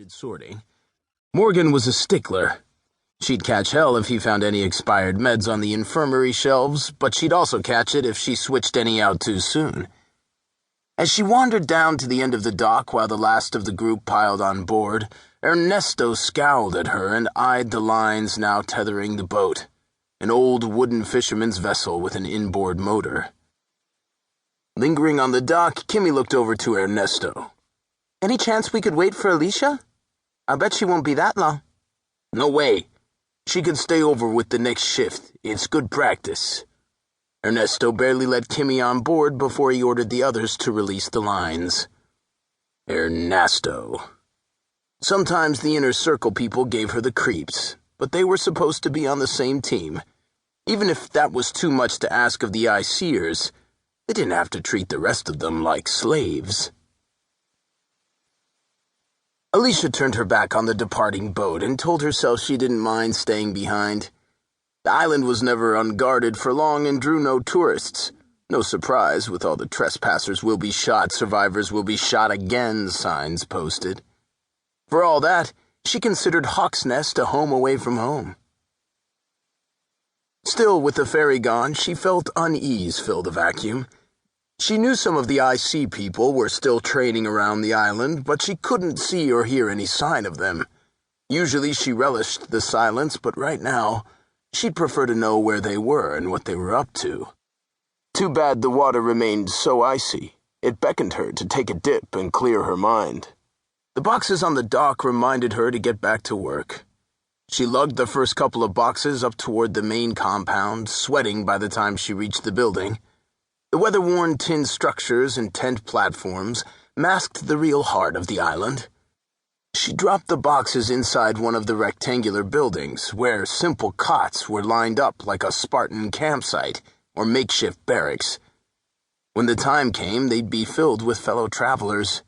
needed sorting. Morgan was a stickler. She'd catch hell if he found any expired meds on the infirmary shelves, but she'd also catch it if she switched any out too soon. As she wandered down to the end of the dock while the last of the group piled on board, Ernesto scowled at her and eyed the lines now tethering the boat, an old wooden fisherman's vessel with an inboard motor. Lingering on the dock, Kimmy looked over to Ernesto. "Any chance we could wait for Alecia? I bet she won't be that long." "No way. She can stay over with the next shift. It's good practice." Ernesto barely let Kimmy on board before he ordered the others to release the lines. Ernesto. Sometimes the inner circle people gave her the creeps, but they were supposed to be on the same team. Even if that was too much to ask of the ICers, they didn't have to treat the rest of them like slaves. Alecia turned her back on the departing boat and told herself she didn't mind staying behind. The island was never unguarded for long and drew no tourists. No surprise, with all the trespassers will be shot, survivors will be shot again signs posted. For all that, she considered Hawk's Nest a home away from home. Still, with the ferry gone, she felt unease fill the vacuum. She knew some of the IC people were still training around the island, but she couldn't see or hear any sign of them. Usually she relished the silence, but right now, she'd prefer to know where they were and what they were up to. Too bad the water remained so icy. It beckoned her to take a dip and clear her mind. The boxes on the dock reminded her to get back to work. She lugged the first couple of boxes up toward the main compound, sweating by the time she reached the building. The weather-worn tin structures and tent platforms masked the real heart of the island. She dropped the boxes inside one of the rectangular buildings, where simple cots were lined up like a Spartan campsite or makeshift barracks. When the time came, they'd be filled with fellow travelers.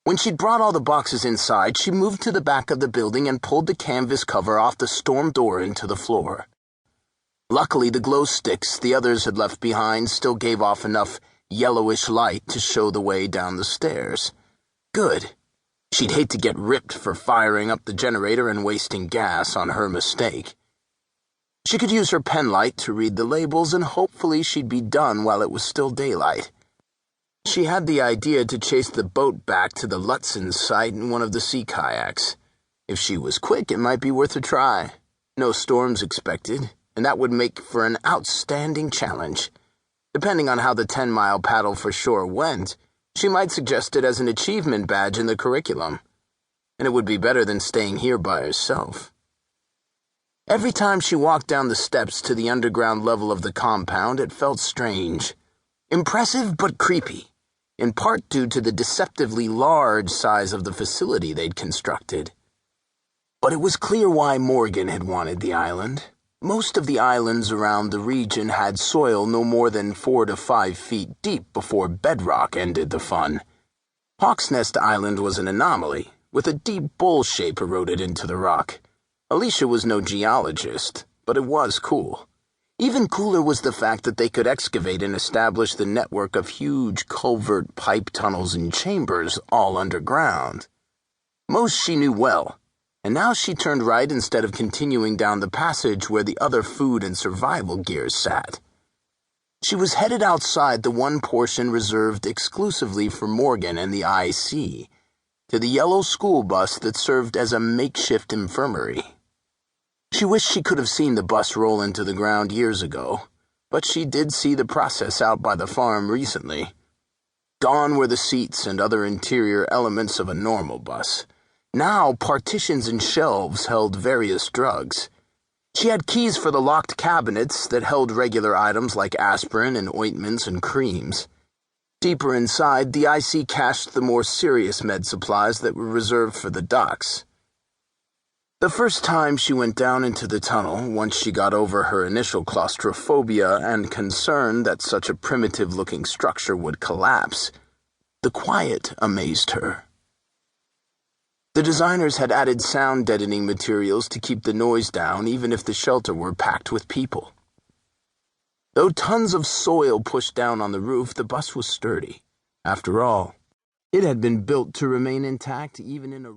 When she'd brought all the boxes inside, she moved to the back of the building and pulled the canvas cover off the storm door into the floor. Luckily, the glow sticks the others had left behind still gave off enough yellowish light to show the way down the stairs. Good. She'd hate to get ripped for firing up the generator and wasting gas on her mistake. She could use her penlight to read the labels, and hopefully she'd be done while it was still daylight. She had the idea to chase the boat back to the Lutzen site in one of the sea kayaks. If she was quick, it might be worth a try. No storms expected, and that would make for an outstanding challenge. Depending on how the 10-mile paddle for shore went, she might suggest it as an achievement badge in the curriculum. And it would be better than staying here by herself. Every time she walked down the steps to the underground level of the compound, it felt strange. Impressive but creepy, in part due to the deceptively large size of the facility they'd constructed. But it was clear why Morgan had wanted the island. Most of the islands around the region had soil no more than 4 to 5 feet deep before bedrock ended the fun. Hawk's Nest Island was an anomaly, with a deep bowl shape eroded into the rock. Alecia was no geologist, but it was cool. Even cooler was the fact that they could excavate and establish the network of huge covert pipe tunnels and chambers all underground. Most she knew well, and now she turned right instead of continuing down the passage where the other food and survival gears sat. She was headed outside the one portion reserved exclusively for Morgan and the IC, to the yellow school bus that served as a makeshift infirmary. She wished she could have seen the bus roll into the ground years ago, but she did see the process out by the farm recently. Gone were the seats and other interior elements of a normal bus. Now partitions and shelves held various drugs. She had keys for the locked cabinets that held regular items like aspirin and ointments and creams. Deeper inside, the IC cached the more serious med supplies that were reserved for the docks. The first time she went down into the tunnel, once she got over her initial claustrophobia and concern that such a primitive-looking structure would collapse, the quiet amazed her. The designers had added sound-deadening materials to keep the noise down even if the shelter were packed with people. Though tons of soil pushed down on the roof, the bus was sturdy. After all, it had been built to remain intact even in a